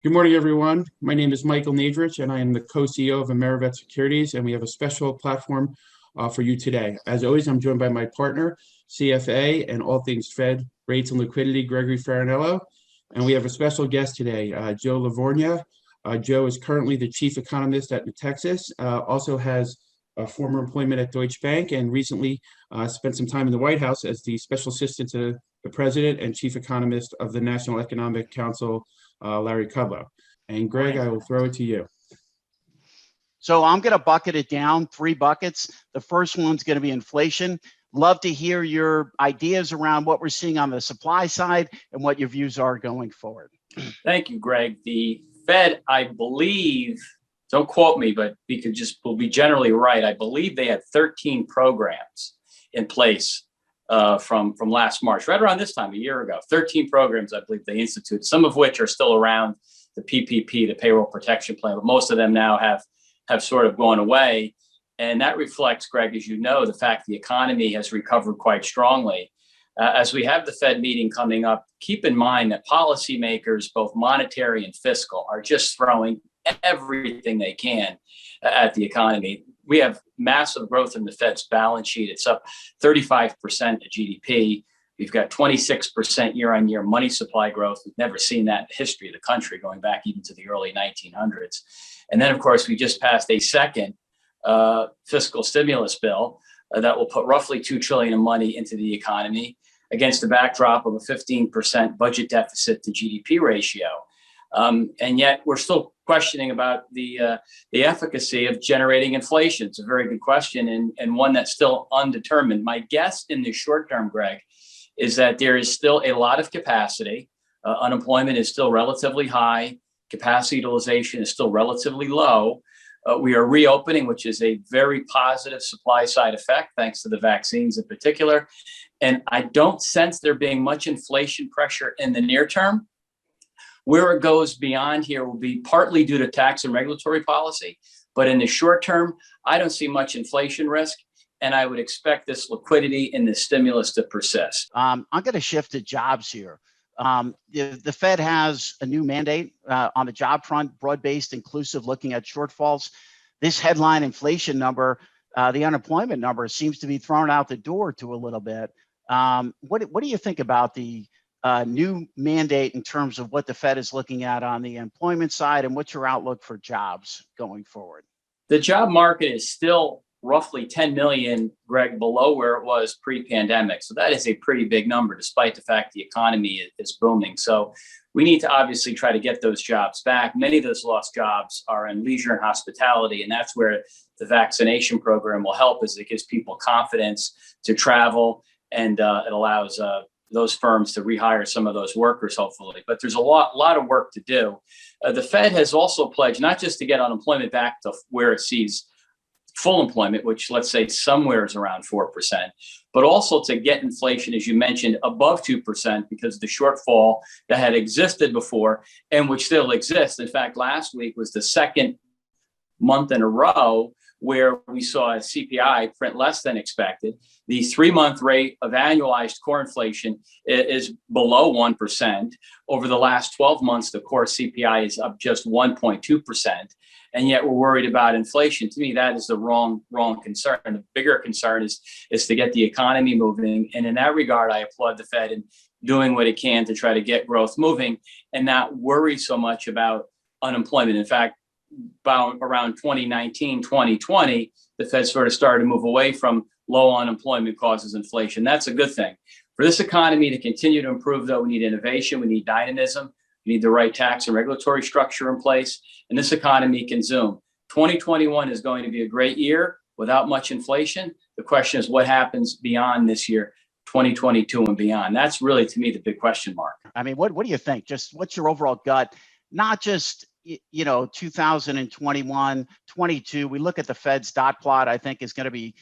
Good morning, everyone. My name is Michael Naidrich, and I am the co-CEO of Amerivet Securities, and we have a special platform for you today. As always, I'm joined by my partner, CFA, and all things Fed, rates and liquidity, Gregory Faranello. And we have a special guest today, Joe LaVorgna. Joe is currently the chief economist at Natixis, also has former employment at Deutsche Bank, and recently spent some time in the White House as the special assistant to the president and chief economist of the National Economic Council, Larry Kudlow. And Greg, I will throw it to you. So I'm going to bucket it down, 3 buckets. The first one's going to be inflation. Love to hear your ideas around what we're seeing on the supply side and what your views are going forward. Thank you, Greg. The Fed, I believe, don't quote me, but we'll be generally right. I believe they had 13 programs in place from last March, right around this time, a year ago. 13 programs, I believe they instituted, some of which are still around, the PPP, the Payroll Protection Plan, but most of them now have sort of gone away. And that reflects, Greg, as you know, the fact the economy has recovered quite strongly. As we have the Fed meeting coming up, keep in mind that policymakers, both monetary and fiscal, are just throwing everything they can at the economy. We have massive growth in the Fed's balance sheet. It's up 35% of GDP. We've got 26% year-on-year money supply growth. We've never seen that in the history of the country, going back even to the early 1900s. And then, of course, we just passed a second fiscal stimulus bill that will put roughly $2 trillion of money into the economy against the backdrop of a 15% budget deficit to GDP ratio. And yet we're still questioning about the efficacy of generating inflation. It's a very good question, and one that's still undetermined. My guess in the short term, Greg, is that there is still a lot of capacity. Unemployment is still relatively high. Capacity utilization is still relatively low. We are reopening, which is a very positive supply side effect, thanks to the vaccines in particular. And I don't sense there being much inflation pressure in the near term. Where it goes beyond here will be partly due to tax and regulatory policy. But in the short term, I don't see much inflation risk. And I would expect this liquidity and this stimulus to persist. I'm going to shift to jobs here. The Fed has a new mandate on the job front, broad-based, inclusive, looking at shortfalls. This headline inflation number, the unemployment number, seems to be thrown out the door to a little bit. What do you think about the new mandate in terms of what the Fed is looking at on the employment side, and what's your outlook for jobs going forward? The job market is still roughly 10 million, Greg, below where it was pre-pandemic. So that is a pretty big number, despite the fact the economy is booming. So we need to obviously try to get those jobs back. Many of those lost jobs are in leisure and hospitality, and that's where the vaccination program will help, as it gives people confidence to travel, and it allows those firms to rehire some of those workers, hopefully. But there's a lot of work to do. The Fed has also pledged not just to get unemployment back to where it sees full employment, which let's say somewhere is around 4%, but also to get inflation, as you mentioned, above 2%, because the shortfall that had existed before and which still exists. In fact, last week was the second month in a row where we saw a CPI print less than expected. The 3-month rate of annualized core inflation is below 1%. Over the last 12 months, the core CPI is up just 1.2%. And yet we're worried about inflation. To me, that is the wrong concern. The bigger concern is to get the economy moving. And in that regard, I applaud the Fed in doing what it can to try to get growth moving and not worry so much about unemployment. In fact, about around 2019, 2020, the Fed sort of started to move away from low unemployment causes inflation. That's a good thing. For this economy to continue to improve, though, we need innovation, we need dynamism, we need the right tax and regulatory structure in place, and this economy can zoom. 2021 is going to be a great year without much inflation. The question is what happens beyond this year, 2022 and beyond. That's really, to me, the big question mark. I mean, what do you think? Just what's your overall gut? Not just 2021, 22. We look at the Fed's dot plot, I think is going to be,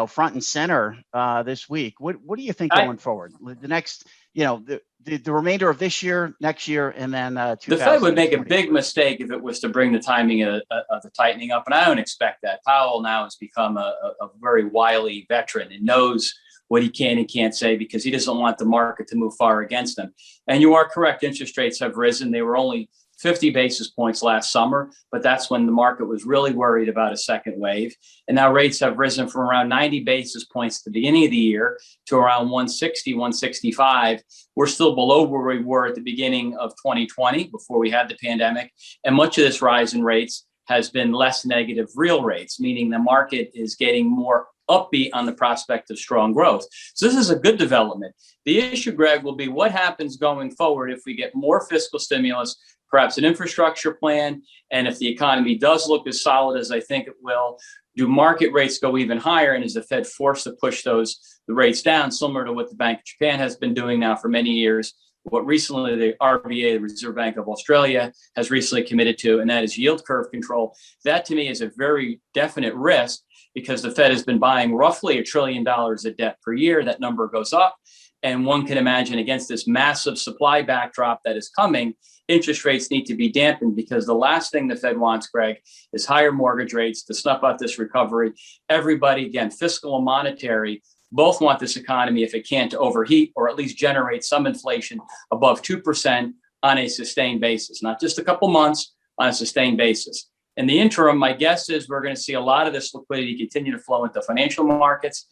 front and center this week. What do you think going forward? The next, the remainder of this year, next year, and then the Fed would make a big mistake if it was to bring the timing of the tightening up, and I don't expect that. Powell now has become a very wily veteran and knows what he can and can't say because he doesn't want the market to move far against him. And you are correct, interest rates have risen. They were only 50 basis points last summer, but that's when the market was really worried about a second wave. And now rates have risen from around 90 basis points at the beginning of the year to around 160, 165. We're still below where we were at the beginning of 2020 before we had the pandemic. And much of this rise in rates has been less negative real rates, meaning the market is getting more upbeat on the prospect of strong growth. So this is a good development. The issue, Greg, will be what happens going forward if we get more fiscal stimulus, perhaps an infrastructure plan, and if the economy does look as solid as I think it will, do market rates go even higher? And is the Fed forced to push the rates down, similar to what the Bank of Japan has been doing now for many years, what recently the RBA, the Reserve Bank of Australia, has recently committed to, and that is yield curve control. That to me is a very definite risk because the Fed has been buying roughly $1 trillion of debt per year. That number goes up. And one can imagine against this massive supply backdrop that is coming, interest rates need to be dampened because the last thing the Fed wants, Greg, is higher mortgage rates to snuff out this recovery. Everybody, again, fiscal and monetary, both want this economy, if it can, to overheat or at least generate some inflation above 2% on a sustained basis, not just a couple months, on a sustained basis. In the interim, my guess is we're going to see a lot of this liquidity continue to flow into financial markets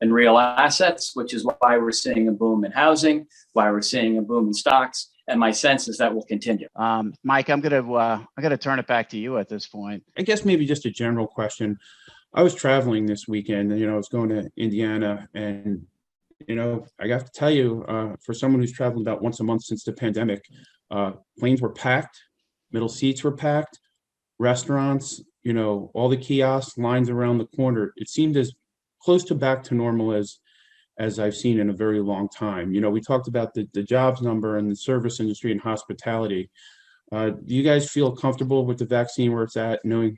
and real assets, which is why we're seeing a boom in housing, why we're seeing a boom in stocks. And my sense is that will continue. Mike, I'm gonna turn it back to you at this point. I guess maybe just a general question. I was traveling this weekend, I was going to Indiana, and, I got to tell you, for someone who's traveled about once a month since the pandemic, planes were packed, middle seats were packed, restaurants, all the kiosks, lines around the corner. It seemed as close to back to normal as I've seen in a very long time. We talked about the jobs number and the service industry and hospitality. Do you guys feel comfortable with the vaccine where it's at, knowing,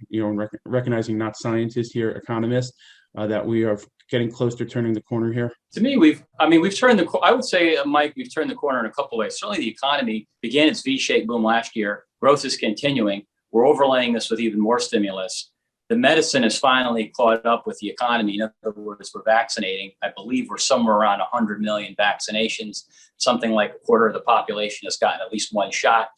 recognizing not scientists here, economists, that we are getting close to turning the corner here? To me, we've turned I would say, Mike, we've turned the corner in a couple of ways. Certainly the economy began its V-shaped boom last year. Growth is continuing. We're overlaying this with even more stimulus. The medicine has finally caught up with the economy. In other words, we're vaccinating. I believe we're somewhere around 100 million vaccinations. Something like a quarter of the population has gotten at least one shot.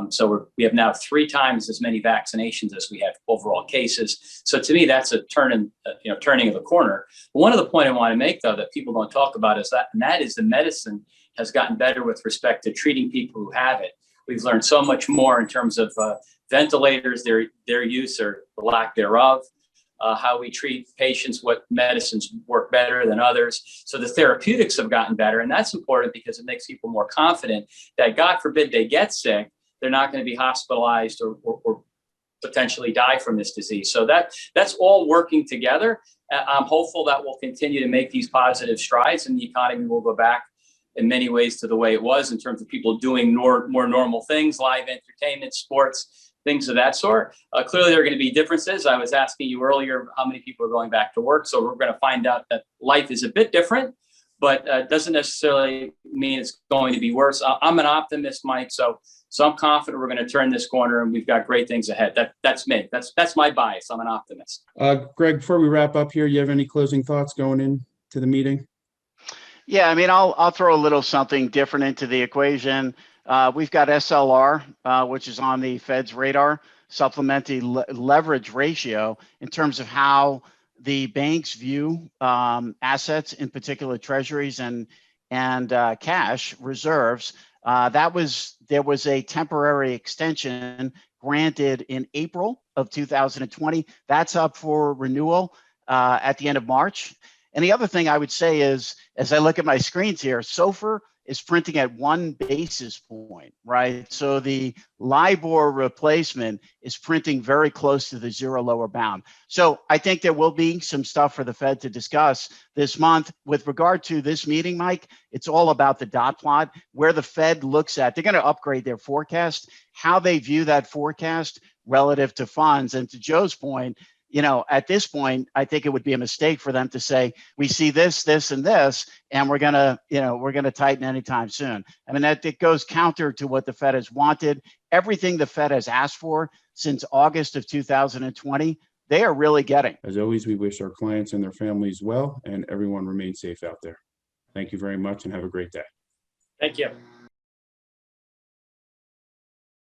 So we have now 3 times as many vaccinations as we have overall cases. So to me, that's a turning of the corner. But one of the point I want to make, though, that people don't talk about is that is the medicine has gotten better with respect to treating people who have it. We've learned so much more in terms of ventilators, their use or the lack thereof, how we treat patients, what medicines work better than others. So the therapeutics have gotten better, and that's important because it makes people more confident that, God forbid, they get sick, they're not going to be hospitalized or potentially die from this disease. So that's all working together. I'm hopeful that we'll continue to make these positive strides, and the economy will go back in many ways to the way it was in terms of people doing more normal things, live entertainment, sports, things of that sort. Clearly, there are going to be differences. I was asking you earlier how many people are going back to work. So we're going to find out that life is a bit different, but doesn't necessarily mean it's going to be worse. I'm an optimist, Mike. So I'm confident we're going to turn this corner and we've got great things ahead. That's me. That's my bias. I'm an optimist. Greg, before we wrap up here, you have any closing thoughts going into the meeting? Yeah, I'll throw a little something different into the equation. We've got SLR, which is on the Fed's radar, supplementary leverage ratio in terms of how the banks view assets, in particular treasuries and cash reserves. There was a temporary extension granted in April of 2020. That's up for renewal at the end of March. And the other thing I would say is, as I look at my screens here, SOFR is printing at 1 basis point, right? So the LIBOR replacement is printing very close to the zero lower bound. So I think there will be some stuff for the Fed to discuss this month. With regard to this meeting, Mike, it's all about the dot plot, where the Fed looks at. They're going to upgrade their forecast, how they view that forecast relative to funds. And to Joe's point, at this point, I think it would be a mistake for them to say, we see this, this, and this, and we're gonna tighten anytime soon. I mean, that it goes counter to what the Fed has wanted. Everything the Fed has asked for since August of 2020, they are really getting. As always, we wish our clients and their families well, and everyone remain safe out there. Thank you very much and have a great day. Thank you.